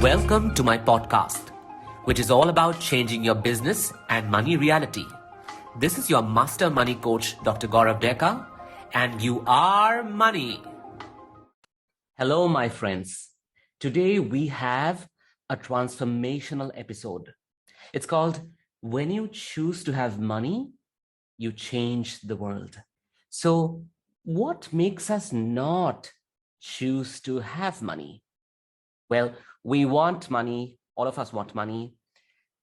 Welcome to my podcast, which is all about changing your business and money reality. This is your master money coach, Dr. Gaurav Deka, and you are money. Hello, my friends. Today we have a transformational episode. It's called When You Choose to Have Money, You Change the World. So, what makes us not choose to have money? Well, we want money, all of us want money,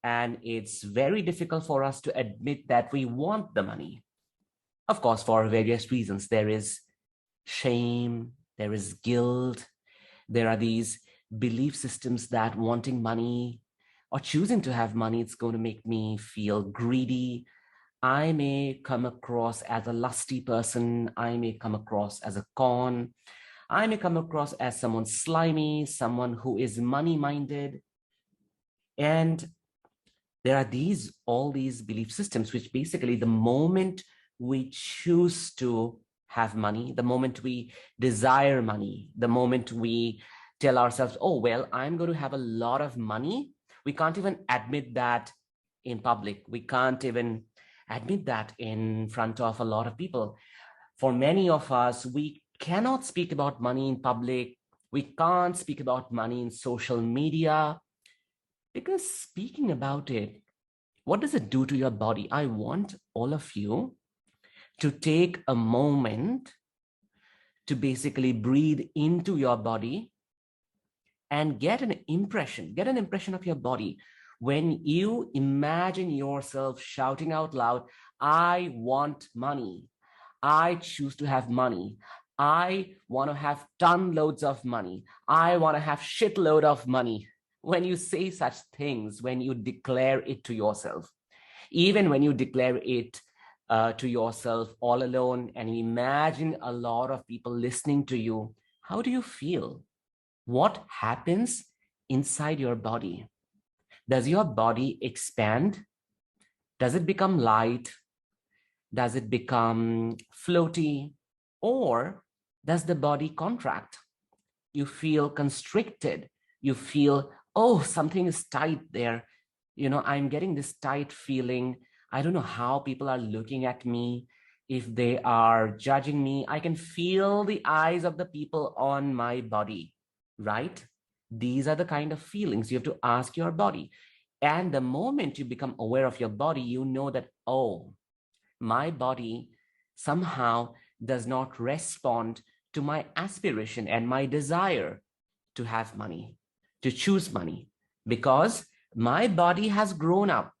and it's very difficult for us to admit that we want the money. Of course, for various reasons. There is shame, there is guilt, there are these belief systems that wanting money or choosing to have money, it's going to make me feel greedy. I may come across as a lusty person. I may come across as a con. I may come across as someone slimy, someone who is money-minded. And there are all these belief systems, which basically the moment we choose to have money, the moment we desire money, the moment we tell ourselves, oh, well, I'm going to have a lot of money, we can't even admit that in public. We can't even admit that in front of a lot of people. For many of us, we cannot speak about money in public. We can't speak about money in social media because speaking about it, what does it do to your body? I want all of you to take a moment to basically breathe into your body and get an impression of your body. When you imagine yourself shouting out loud, I want money. I choose to have money. I want to have ton loads of money. I want to have shitload of money. When you say such things, when you declare it to yourself, even when you declare it to yourself all alone and you imagine a lot of people listening to you, how do you feel? What happens inside your body? Does your body expand? Does it become light? Does it become floaty? Or does the body contract? You feel constricted. You feel, oh, something is tight there. I'm getting this tight feeling. I don't know how people are looking at me. If they are judging me, I can feel the eyes of the people on my body, right? These are the kind of feelings you have to ask your body. And the moment you become aware of your body, you know that, oh, my body somehow does not respond to my aspiration and my desire to have money, to choose money, because my body has grown up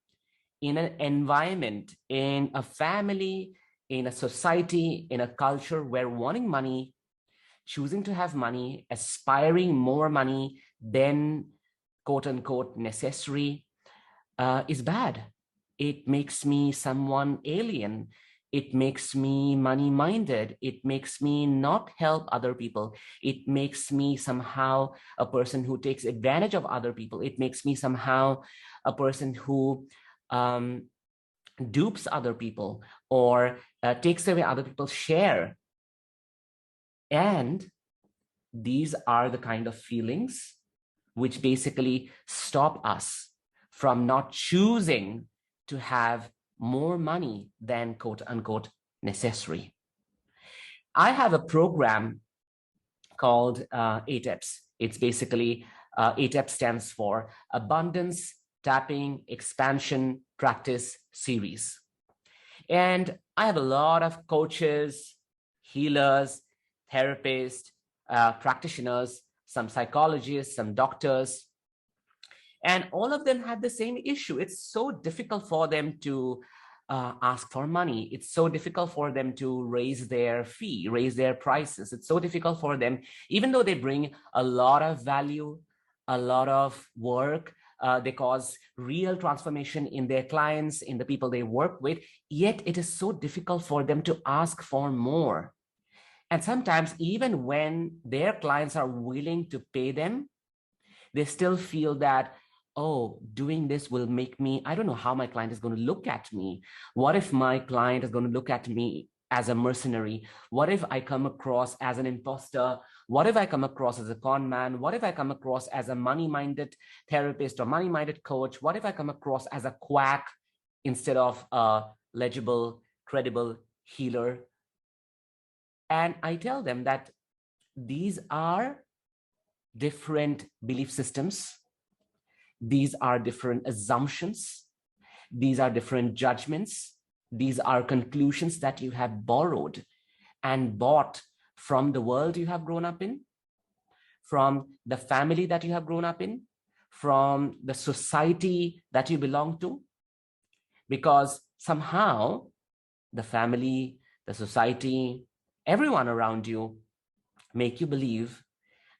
in an environment, in a family, in a society, in a culture where wanting money, choosing to have money, aspiring more money than quote unquote necessary is bad. It makes me someone alien. It makes me money-minded. It makes me not help other people. It makes me somehow a person who takes advantage of other people. It makes me somehow a person who dupes other people or takes away other people's share. And these are the kind of feelings which basically stop us from not choosing to have more money than quote unquote necessary. I have a program called ATEPS. It's basically ATEPS stands for Abundance Tapping Expansion Practice Series. And I have a lot of coaches, healers, therapists, practitioners, some psychologists, some doctors, and all of them had the same issue. It's so difficult for them to ask for money. It's so difficult for them to raise their fee, raise their prices. It's so difficult for them, even though they bring a lot of value, a lot of work, they cause real transformation in their clients, in the people they work with, yet it is so difficult for them to ask for more. And sometimes even when their clients are willing to pay them, they still feel that, oh, doing this will make me, I don't know how my client is going to look at me. What if my client is going to look at me as a mercenary? What if I come across as an imposter? What if I come across as a con man? What if I come across as a money-minded therapist or money-minded coach? What if I come across as a quack instead of a legible, credible healer? And I tell them that these are different belief systems. These are different assumptions. These are different judgments. These are conclusions that you have borrowed and bought from the world you have grown up in, from the family that you have grown up in, from the society that you belong to, because somehow the family, the society, everyone around you make you believe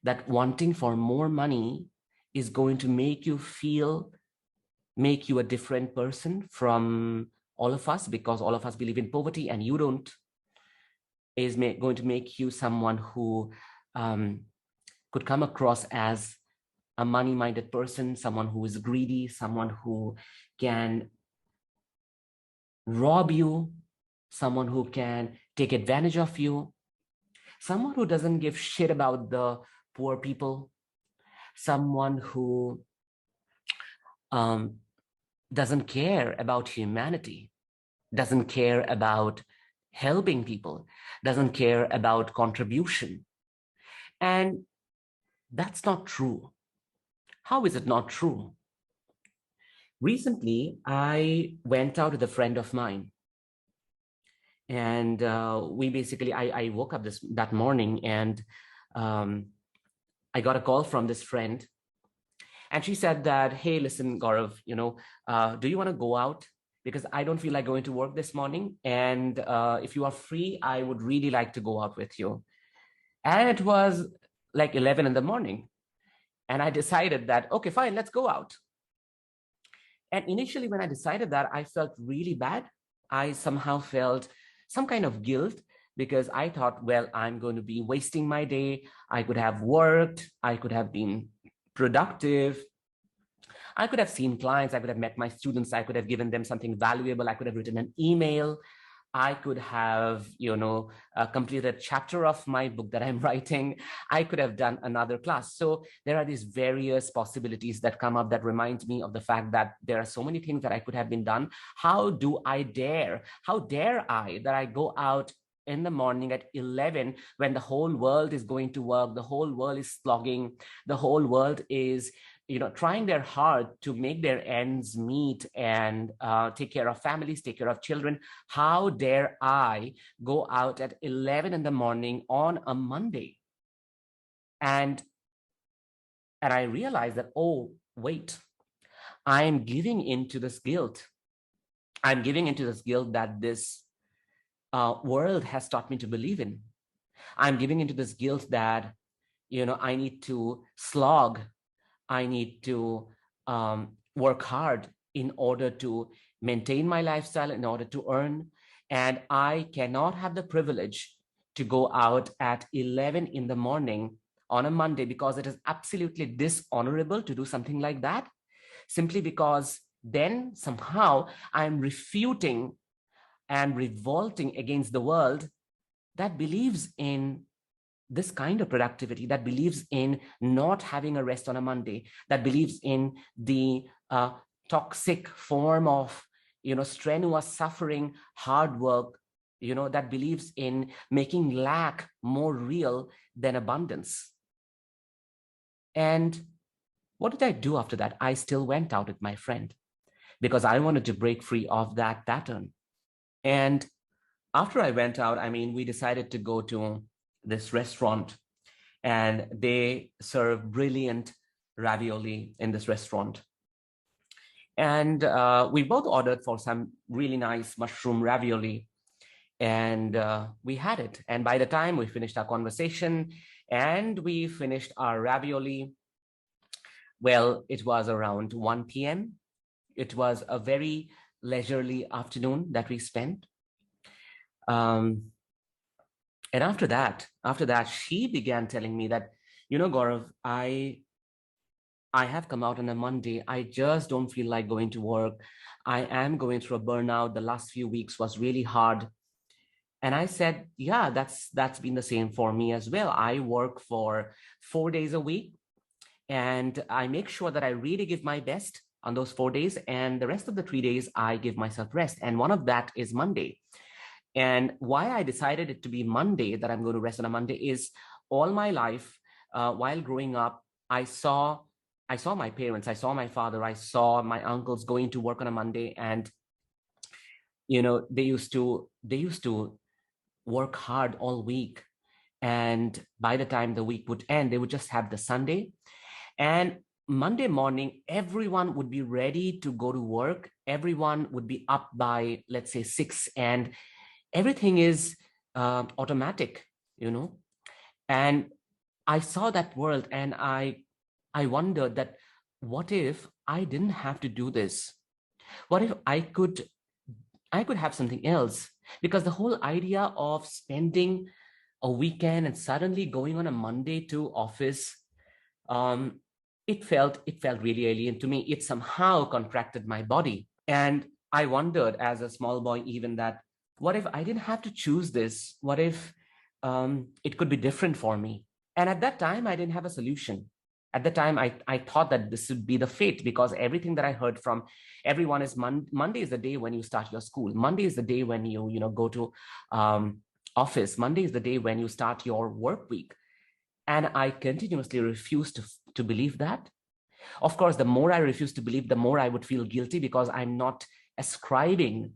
that wanting for more money is going to make you a different person from all of us, because all of us believe in poverty and you don't, is going to make you someone who could come across as a money-minded person, someone who is greedy, someone who can rob you, someone who can take advantage of you, someone who doesn't give shit about the poor people, someone who doesn't care about humanity, doesn't care about helping people, doesn't care about contribution. And that's not true. How is it not true? Recently, I went out with a friend of mine. And I woke up that morning and I got a call from this friend. And she said that, hey, listen, Gaurav, do you want to go out? Because I don't feel like going to work this morning. And if you are free, I would really like to go out with you. And it was like 11 in the morning. And I decided that, okay, fine, let's go out. And initially, when I decided that, I felt really bad. I somehow felt some kind of guilt because I thought, well, I'm going to be wasting my day. I could have worked. I could have been productive. I could have seen clients. I could have met my students. I could have given them something valuable. I could have written an email. I could have, completed a chapter of my book that I'm writing. I could have done another class. So there are these various possibilities that come up that remind me of the fact that there are so many things that I could have been done. How dare I that I go out in the morning at 11 when the whole world is going to work, the whole world is slogging, the whole world is trying their hard to make their ends meet and take care of families, take care of children. How dare I go out at 11 in the morning on a Monday? And I realized that, oh, wait, I'm giving into this guilt. I'm giving into this guilt that this world has taught me to believe in. I'm giving into this guilt that, I need to slog. I need to work hard in order to maintain my lifestyle, in order to earn. And I cannot have the privilege to go out at 11 in the morning on a Monday because it is absolutely dishonorable to do something like that, simply because then somehow I'm refuting and revolting against the world that believes in this kind of productivity, that believes in not having a rest on a Monday, that believes in the toxic form of, strenuous suffering, hard work, that believes in making lack more real than abundance. And what did I do after that? I still went out with my friend because I wanted to break free of that pattern. And after I went out, we decided to go to this restaurant, and they serve brilliant ravioli in this restaurant. And we both ordered for some really nice mushroom ravioli, and we had it. And by the time we finished our conversation and we finished our ravioli, well, it was around 1 p.m. It was a very leisurely afternoon that we spent. And after that, she began telling me that, Gaurav, I have come out on a Monday. I just don't feel like going to work. I am going through a burnout. The last few weeks was really hard. And I said, yeah, that's been the same for me as well. I work for 4 days a week, and I make sure that I really give my best on those 4 days. And the rest of the 3 days, I give myself rest. And one of that is Monday. And why I decided it to be Monday, that I'm going to rest on a Monday, is all my life, while growing up, I saw my parents, I saw my father, I saw my uncles going to work on a Monday, and they used to work hard all week. And by the time the week would end, they would just have the Sunday. And Monday morning, everyone would be ready to go to work. Everyone would be up by, let's say, 6, and everything is automatic, And I saw that world, and I wondered that, what if I didn't have to do this? What if I could have something else? Because the whole idea of spending a weekend and suddenly going on a Monday to office, um, it felt really alien to me. It somehow contracted my body. And I wondered as a small boy even that, what if I didn't have to choose this? What if it could be different for me? And at that time, I didn't have a solution. At the time, I thought that this would be the fate, because everything that I heard from everyone is Monday is the day when you start your school. Monday is the day when you go to um, office. Monday is the day when you start your work week. And I continuously refused to believe that. Of course, the more I refused to believe, the more I would feel guilty, because I'm not ascribing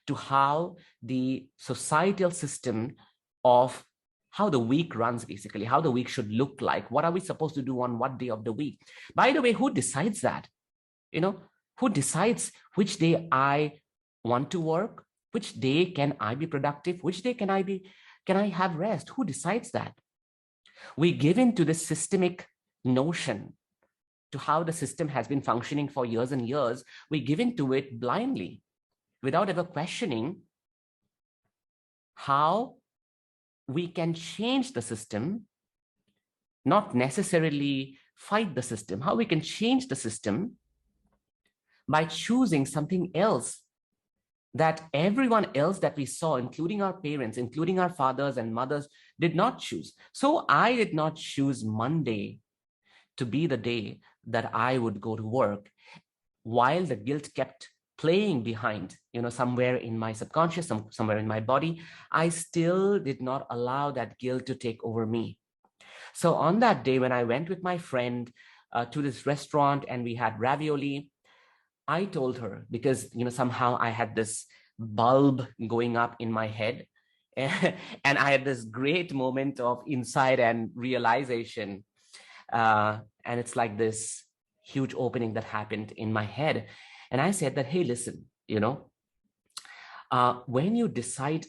to how the societal system of how the week runs, basically, how the week should look like. What are we supposed to do on what day of the week? By the way, who decides that? Who decides which day I want to work? Which day can I be productive? Which day can I have rest? Who decides that? We give in to this systemic notion, to how the system has been functioning for years and years. We give in to it blindly, without ever questioning how we can change the system, not necessarily fight the system, how we can change the system by choosing something else that everyone else that we saw, including our parents, including our fathers and mothers, did not choose. So I did not choose Monday to be the day that I would go to work, while the guilt kept playing behind, somewhere in my subconscious, somewhere in my body. I still did not allow that guilt to take over me. So on that day, when I went with my friend to this restaurant and we had ravioli, I told her, because somehow I had this bulb going up in my head, and I had this great moment of insight and realization, and it's like this huge opening that happened in my head. And I said that, hey, listen, when you decide,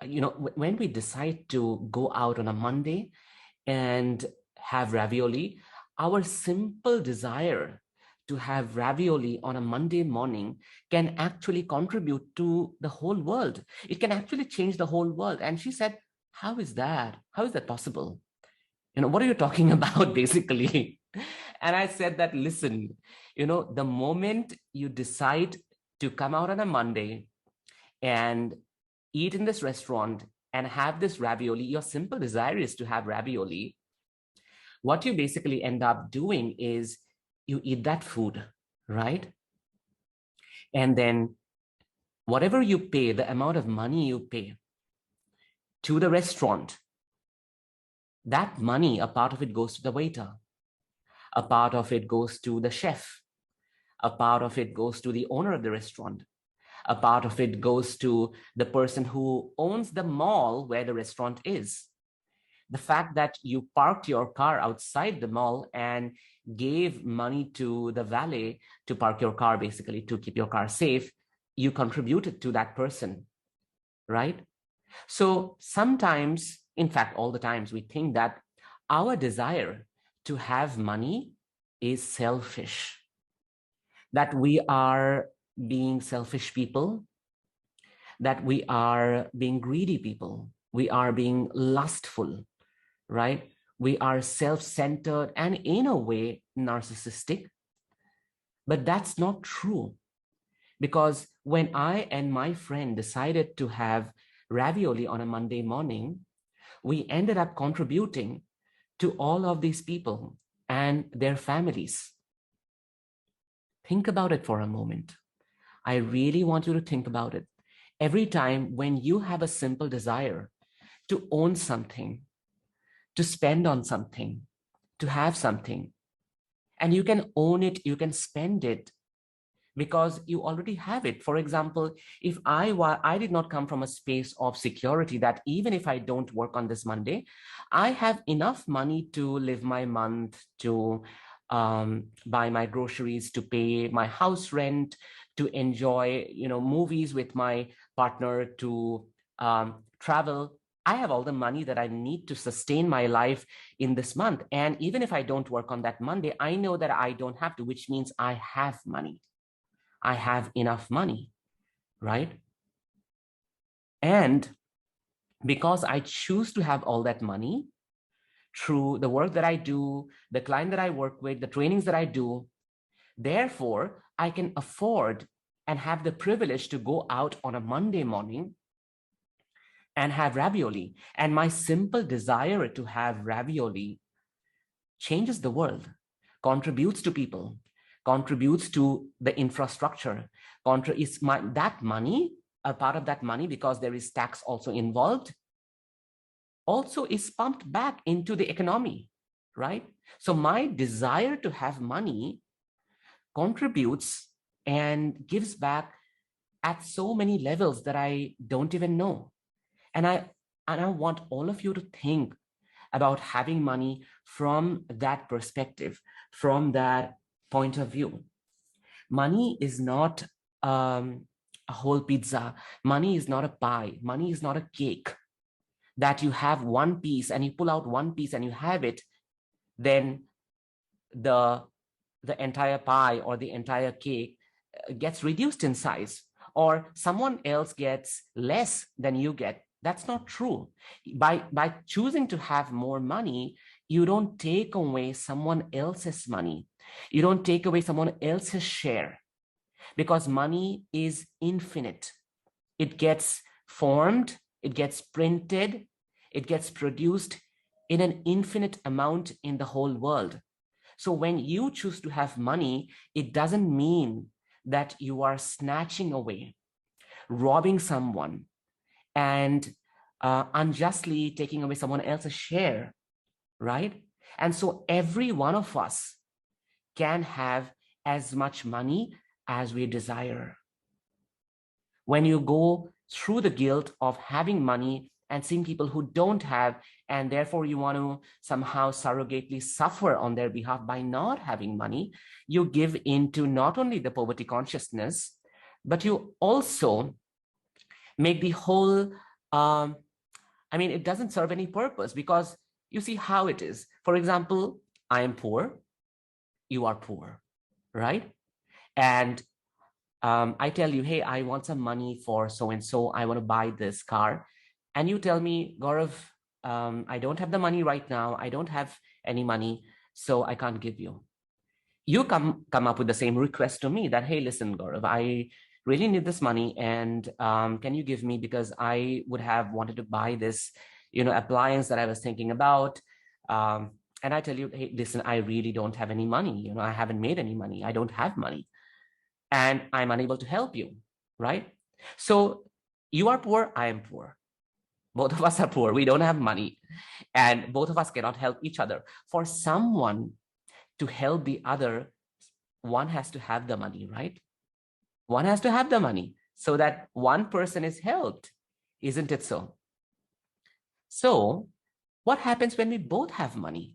when we decide to go out on a Monday and have ravioli, our simple desire to have ravioli on a Monday morning can actually contribute to the whole world. It can actually change the whole world. And she said, how is that? How is that possible? What are you talking about, basically? And I said that, listen, the moment you decide to come out on a Monday and eat in this restaurant and have this ravioli, your simple desire is to have ravioli. What you basically end up doing is you eat that food, right? And then whatever you pay, the amount of money you pay to the restaurant, that money, a part of it goes to the waiter, a part of it goes to the chef, a part of it goes to the owner of the restaurant, a part of it goes to the person who owns the mall where the restaurant is. The fact that you parked your car outside the mall and gave money to the valet to park your car, basically to keep your car safe, you contributed to that person, right? So sometimes, in fact, all the times, we think that our desire to have money is selfish, that we are being selfish people, that we are being greedy people, we are being lustful, right? We are self-centered and, in a way, narcissistic. But that's not true, because when I and my friend decided to have ravioli on a Monday morning, we ended up contributing to all of these people and their families. Think about it for a moment. I really want you to think about it. Every time when you have a simple desire to own something, to spend on something, to have something, and you can own it, you can spend it because you already have it. For example, if I did not come from a space of security that even if I don't work on this Monday, I have enough money to live my month, to buy my groceries, to pay my house rent, to enjoy, movies with my partner, to travel. I have all the money that I need to sustain my life in this month. And even if I don't work on that Monday, I know that I don't have to, which means I have money. I have enough money, right? And because I choose to have all that money through the work that I do, the client that I work with, the trainings that I do, therefore, I can afford and have the privilege to go out on a Monday morning and have ravioli. And my simple desire to have ravioli changes the world, contributes to people, contributes to the infrastructure, that money, a part of that money, because there is tax also involved, also is pumped back into the economy, right? So my desire to have money contributes and gives back at so many levels that I don't even know. And I want all of you to think about having money from that perspective, from that point of view. Money is not a whole pizza. Money is not a pie. Money is not a cake that you have one piece and you pull out one piece and you have it, then the entire pie or the entire cake gets reduced in size, or someone else gets less than you get. That's not true. By choosing to have more money, you don't take away someone else's money. You don't take away someone else's share, because money is infinite. It gets formed, it gets printed, it gets produced in an infinite amount in the whole world. So when you choose to have money, it doesn't mean that you are snatching away, robbing someone, and unjustly taking away someone else's share, right? And so every one of us can have as much money as we desire. When you go through the guilt of having money and seeing people who don't have, and therefore you want to somehow surrogately suffer on their behalf by not having money, you give into not only the poverty consciousness, but you also make the whole, it doesn't serve any purpose, because you see how it is. For example, I am poor, you are poor, right? And I tell you, hey, I want some money for so-and-so, I want to buy this car. And you tell me, Gaurav, I don't have the money right now. I don't have any money, so I can't give you. You come up with the same request to me that, hey, listen, Gaurav, I really need this money, and can you give me, because I would have wanted to buy this, appliance that I was thinking about. And I tell you, hey, listen, I really don't have any money. I haven't made any money. I don't have money, and I'm unable to help you, right? So you are poor, I am poor. Both of us are poor. We don't have money, and both of us cannot help each other. For someone to help the other, one has to have the money, right? One has to have the money so that one person is helped. Isn't it so? So what happens when we both have money,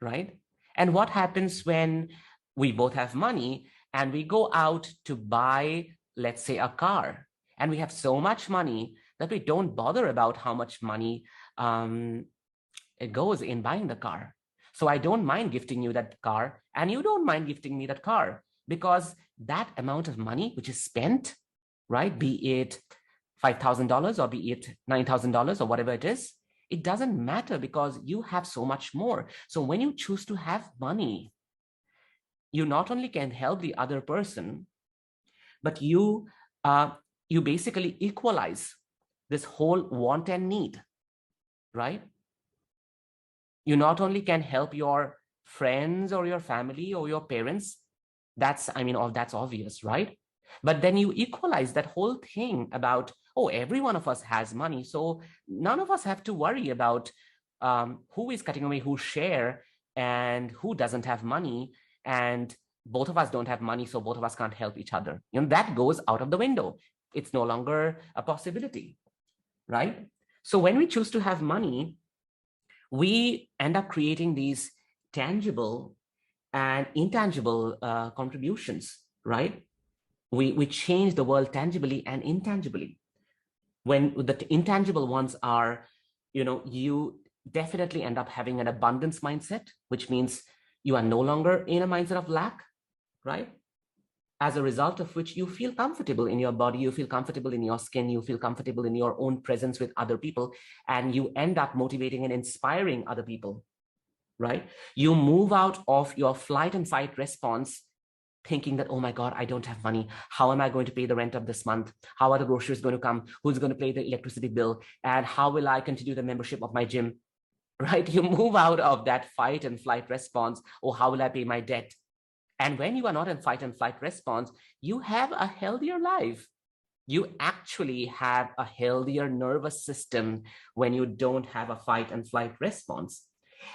right? And what happens when we both have money and we go out to buy, let's say, a car, and we have so much money that we don't bother about how much money it goes in buying the car. So I don't mind gifting you that car, and you don't mind gifting me that car, because that amount of money which is spent, right, be it $5,000 or be it $9,000 or whatever it is, it doesn't matter, because you have so much more. So when you choose to have money, you not only can help the other person, but you basically equalize this whole want and need, right? You not only can help your friends or your family or your parents, that's obvious, right? But then you equalize that whole thing about, oh, every one of us has money, so none of us have to worry about who is cutting away whose share and who doesn't have money, and both of us don't have money, so both of us can't help each other. That goes out of the window. It's no longer a possibility, right? So when we choose to have money, we end up creating these tangible and intangible contributions, right? We change the world tangibly and intangibly. When the intangible ones are, you definitely end up having an abundance mindset, which means you are no longer in a mindset of lack, right? As a result of which you feel comfortable in your body, you feel comfortable in your skin, you feel comfortable in your own presence with other people, and you end up motivating and inspiring other people, right? You move out of your flight and fight response thinking that, oh my God, I don't have money. How am I going to pay the rent of this month? How are the groceries going to come? Who's going to pay the electricity bill? And how will I continue the membership of my gym, right? You move out of that fight and flight response, or how will I pay my debt? And when you are not in fight and flight response, you have a healthier life. You actually have a healthier nervous system when you don't have a fight and flight response.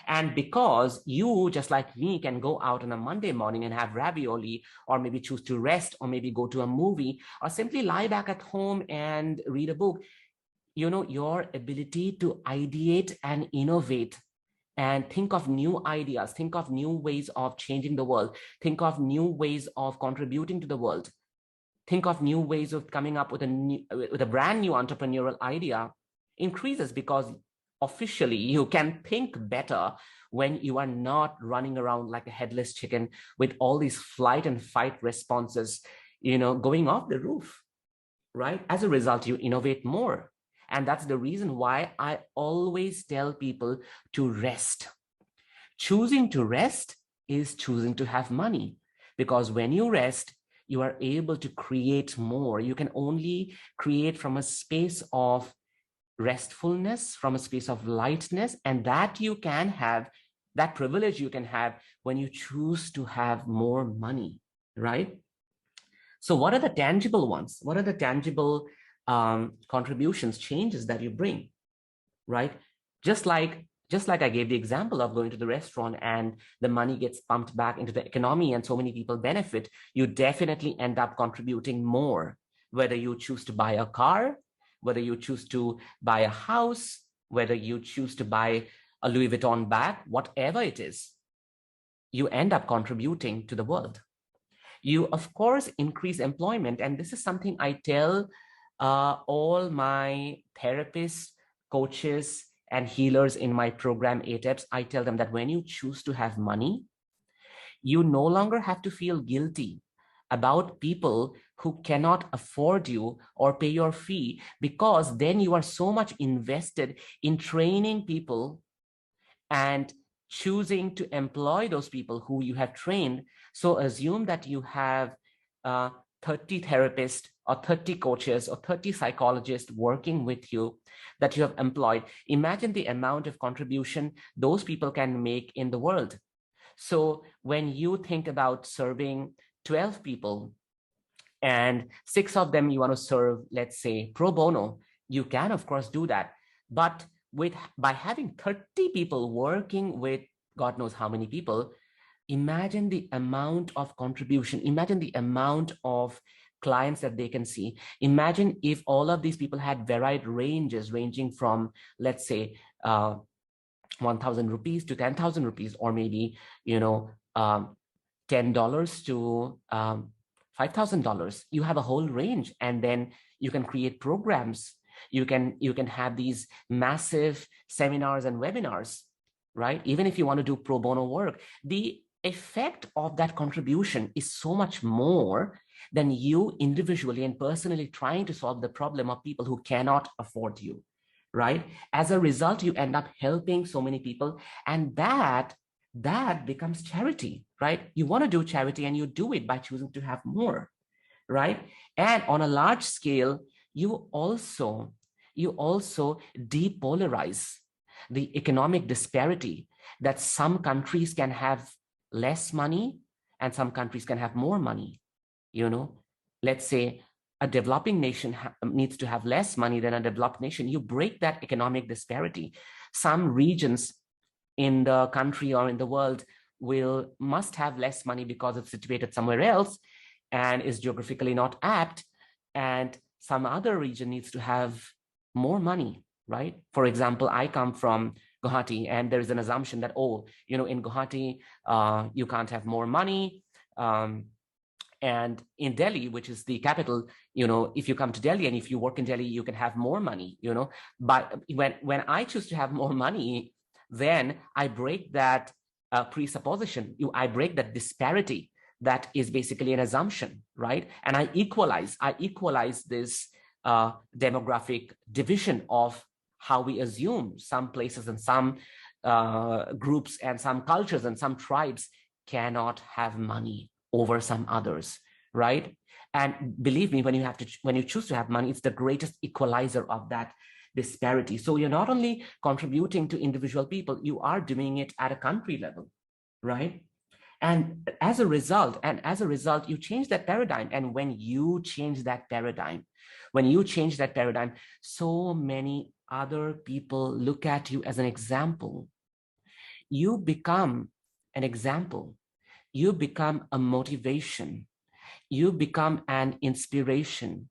And because you, just like me, can go out on a Monday morning and have ravioli, or maybe choose to rest, or maybe go to a movie, or simply lie back at home and read a book, your ability to ideate and innovate and think of new ideas, think of new ways of changing the world, think of new ways of contributing to the world, think of new ways of coming up with a brand new entrepreneurial idea increases, because officially you can think better when you are not running around like a headless chicken with all these flight and fight responses, going off the roof, right? As a result, you innovate more. And that's the reason why I always tell people to rest. Choosing to rest is choosing to have money, because when you rest, you are able to create more. You can only create from a space of restfulness, from a space of lightness, and that you can have, that privilege you can have when you choose to have more money, right? So what are the tangible ones? What are the tangible contributions, changes that you bring, right? Just like I gave the example of going to the restaurant and the money gets pumped back into the economy and so many people benefit, you definitely end up contributing more, whether you choose to buy a car, whether you choose to buy a house, whether you choose to buy a Louis Vuitton bag, whatever it is, you end up contributing to the world. You, of course, increase employment. And this is something I tell all my therapists, coaches, and healers in my program, ATEPS. I tell them that when you choose to have money, you no longer have to feel guilty about people who cannot afford you or pay your fee, because then you are so much invested in training people and choosing to employ those people who you have trained. So assume that you have 30 therapists or 30 coaches or 30 psychologists working with you that you have employed. Imagine the amount of contribution those people can make in the world. So when you think about serving 12 people and 6 of them you want to serve, let's say, pro bono, you can, of course, do that. But by having 30 people working with God knows how many people, imagine the amount of contribution, imagine the amount of clients that they can see. Imagine if all of these people had varied ranges, ranging from, let's say, 1,000 rupees to 10,000 rupees, or maybe, $10 to $5,000. You have a whole range, and then you can create programs. You can have these massive seminars and webinars, right? Even if you want to do pro bono work, the effect of that contribution is so much more than you individually and personally trying to solve the problem of people who cannot afford you, right? As a result, you end up helping so many people, and that becomes charity, right? You want to do charity, and you do it by choosing to have more, right? And on a large scale, you also you also depolarize the economic disparity, that some countries can have less money and some countries can have more money. Let's say a developing nation needs to have less money than a developed nation. You break that economic disparity. Some regions in the country or in the world must have less money because it's situated somewhere else and is geographically not apt, and some other region needs to have more money, right? For example, I come from Guwahati, and there is an assumption that, in Guwahati, you can't have more money. And in Delhi, which is the capital, if you come to Delhi and if you work in Delhi, you can have more money, But when I choose to have more money, then I break that presupposition. I break that disparity that is basically an assumption, right? And I equalize this demographic division of how we assume some places and some groups and some cultures and some tribes cannot have money over some others, right? And believe me, when you choose to have money, it's the greatest equalizer of that disparity. So you're not only contributing to individual people, you are doing it at a country level, right? And as a result, you change that paradigm. And when you change that paradigm, so many other people look at you as an example. You become an example. You become a motivation. You become an inspiration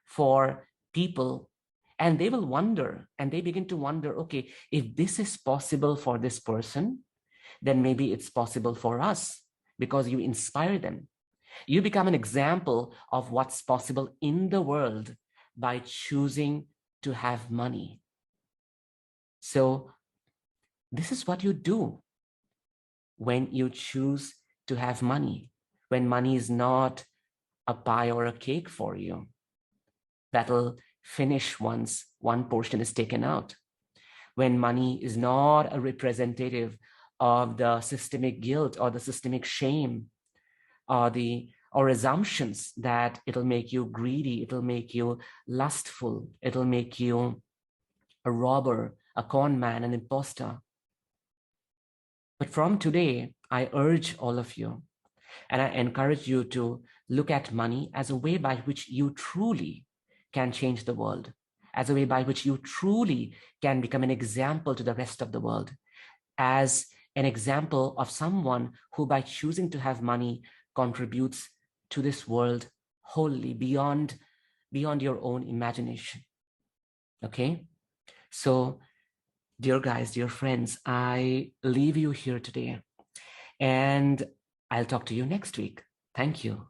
for people. And they will wonder, and they begin to wonder, okay, if this is possible for this person, then maybe it's possible for us, because you inspire them. You become an example of what's possible in the world by choosing to have money. So this is what you do when you choose to have money, when money is not a pie or a cake for you that'll finish once one portion is taken out, when money is not a representative of the systemic guilt or the systemic shame or assumptions that it'll make you greedy, it'll make you lustful, it'll make you a robber, a con man, an imposter. But from today, I urge all of you, and I encourage you to look at money as a way by which you truly can change the world, as a way by which you truly can become an example to the rest of the world, as an example of someone who, by choosing to have money, contributes to this world wholly, beyond your own imagination. Okay? So, dear guys, dear friends, I leave you here today, and I'll talk to you next week. Thank you.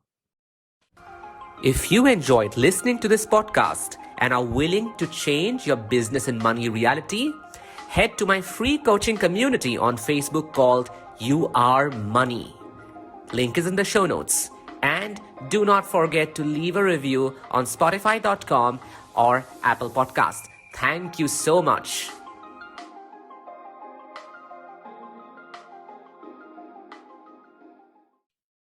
If you enjoyed listening to this podcast and are willing to change your business and money reality, head to my free coaching community on Facebook called You Are Money. Link is in the show notes. And do not forget to leave a review on Spotify.com or Apple Podcast. Thank you so much.